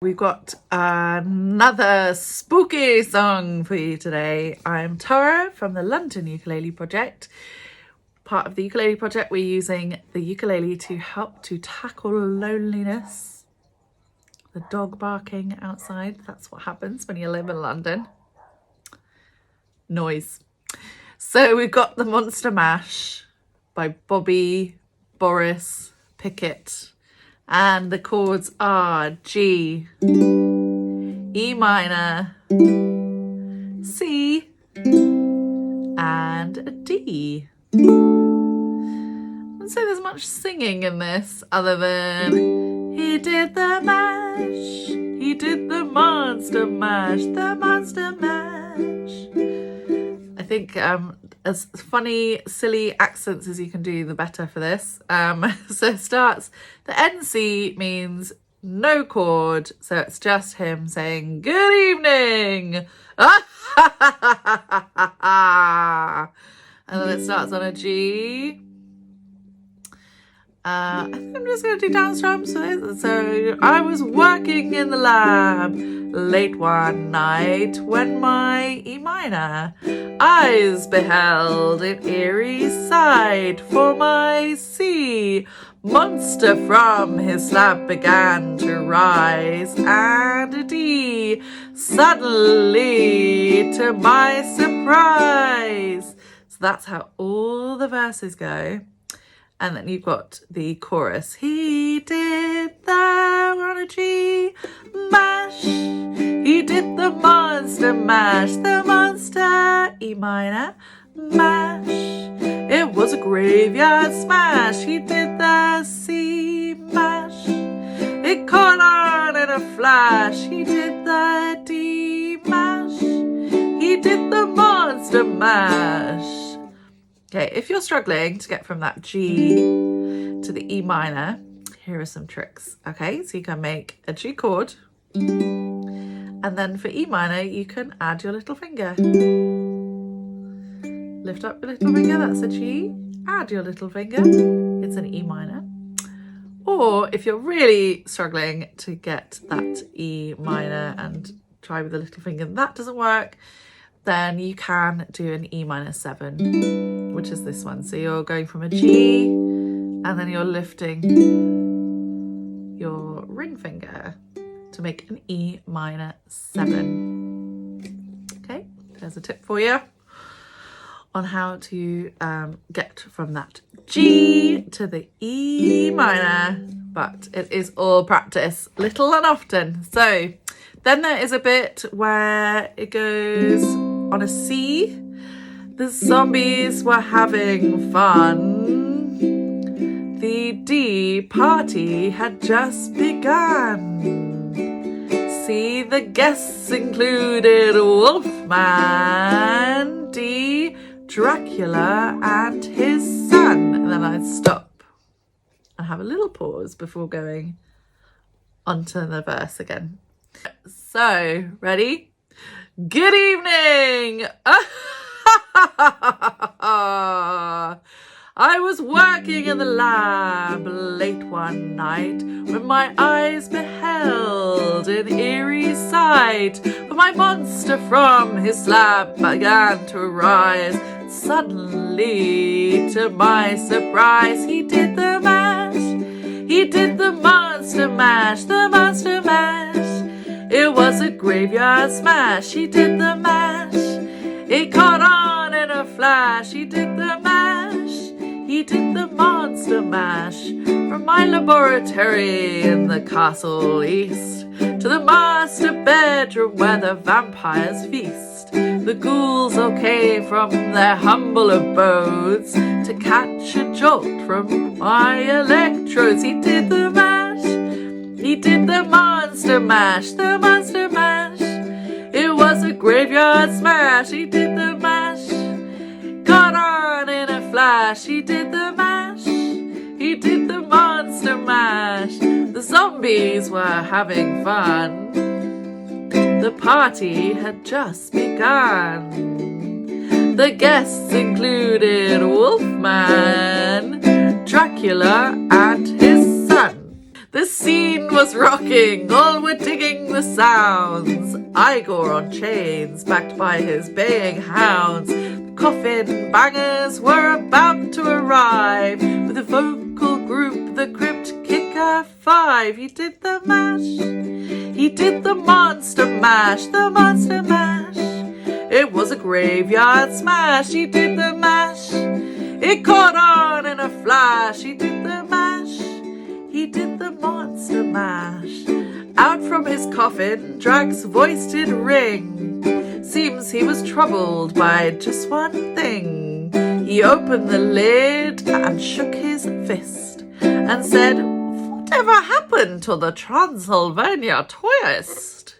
We've got another spooky song for you today. I'm Tara from the London Ukulele Project. Part of the Ukulele Project, we're using the ukulele to help to tackle loneliness. The dog barking outside, that's what happens when you live in London. Noise. So we've got the Monster Mash by Boris, Pickett. And the chords are G, E minor, C, and a D. I wouldn't say there's much singing in this other than he did the mash, he did the monster mash, the monster mash. I think as funny, silly accents as you can do, the better for this. So it starts, the NC means no chord, so it's just him saying, good evening! And then it starts on a G. I think I'm just going to do down strums for this. So I was working in the lab late one night when my E minor eyes beheld an eerie sight. For my C monster from his slab began to rise, and a D suddenly to my surprise. So that's how all the verses go. And then you've got the chorus. He did the on a G mash. He did the monster mash. The monster E minor mash. It was a graveyard smash. He did the C mash. It caught on in a flash. He did the D mash. He did the monster mash. Okay, if you're struggling to get from that G to the E minor, here are some tricks. Okay, so you can make a G chord, and then for E minor, you can add your little finger. Lift up your little finger, that's a G. Add your little finger, it's an E minor. Or if you're really struggling to get that E minor and try with the little finger, that doesn't work, then you can do an E minor 7, which is this one. So you're going from a G and then you're lifting your ring finger to make an E minor 7. Okay, there's a tip for you on how to get from that G to the E minor, but it is all practice, little and often. So then there is a bit where it goes on a C. The zombies were having fun. The D party had just begun. C, the guests included Wolfman, D, Dracula and his son. And then I'd stop and have a little pause before going onto the verse again. So, ready? Good evening! I was working in the lab late one night when my eyes beheld an eerie sight. For my monster from his slab began to rise. Suddenly, to my surprise, he did the mash. He did the monster mash, the monster mash. It was a graveyard smash. He did the mash. It caught on in a flash. He did the mash. He did the monster mash. From my laboratory in the castle east to the master bedroom where the vampires feast. The ghouls all came from their humble abodes to catch a jolt from my electrodes. He did the mash. He did the monster mash, the monster mash. It was a graveyard smash. He did the mash. Caught on in a flash. He did the mash. He did the monster mash. The zombies were having fun. The party had just begun. The guests included Wolfman, Dracula and his son. The scene was rocking, all were digging the sounds. Igor on chains, backed by his baying hounds. The coffin bangers were about to arrive, with a vocal group, the Crypt Kicker 5. He did the mash, he did the monster mash, the monster mash. It was a graveyard smash, he did the mash. It caught on in a flash, he did the mash. He did the monster mash. Out from his coffin, Drag's voice did ring. Seems he was troubled by just one thing. He opened the lid and shook his fist and said, "Whatever happened to the Transylvania twist?"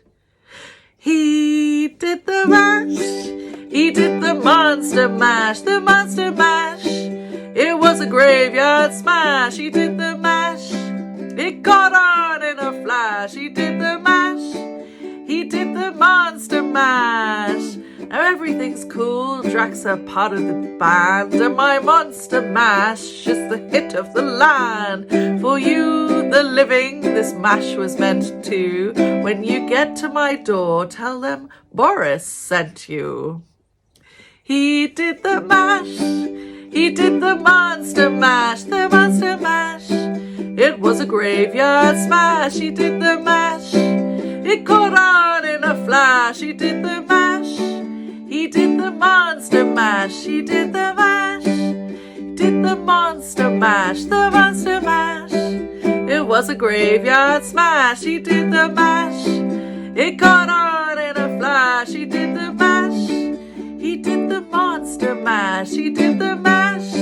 He did the mash. He did the monster mash, the monster mash. It was a graveyard smash. He did the mash. It caught on in a flash. He did the mash. He did the monster mash. Now everything's cool. Drax a part of the band, and my monster mash is the hit of the land. For you, the living, this mash was meant to. When you get to my door, tell them Boris sent you. He did the mash. He did the monster mash, the monster mash. It was a graveyard smash. He did the mash. It caught on in a flash. He did the mash. He did the monster mash. He did the mash. He did the monster mash, the monster mash. It was a graveyard smash. He did the mash. It caught on in a flash. He did the mash. He did the monster mash. He did the mash.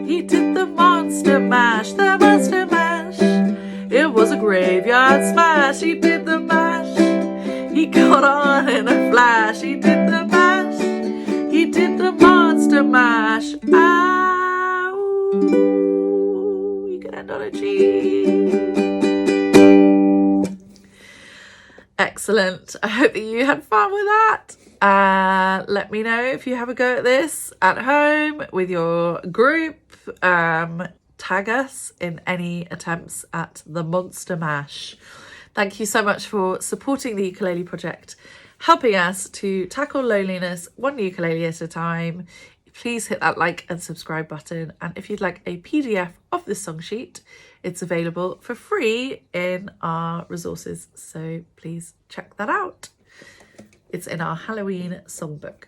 He did the monster mash, the monster mash. It was a graveyard smash. He did the mash. He got on in a flash. He did the mash. He did the monster mash. Ow. You can end on a G. Excellent. I hope that you had fun with that. Let me know if you have a go at this at home with your group. Tag us in any attempts at the monster mash. Thank you so much for supporting the Ukulele Project, helping us to tackle loneliness one ukulele at a time. Please hit that like and subscribe button, and if you'd like a PDF of this song sheet, it's available for free in our resources, so please check that out. It's in our Halloween songbook.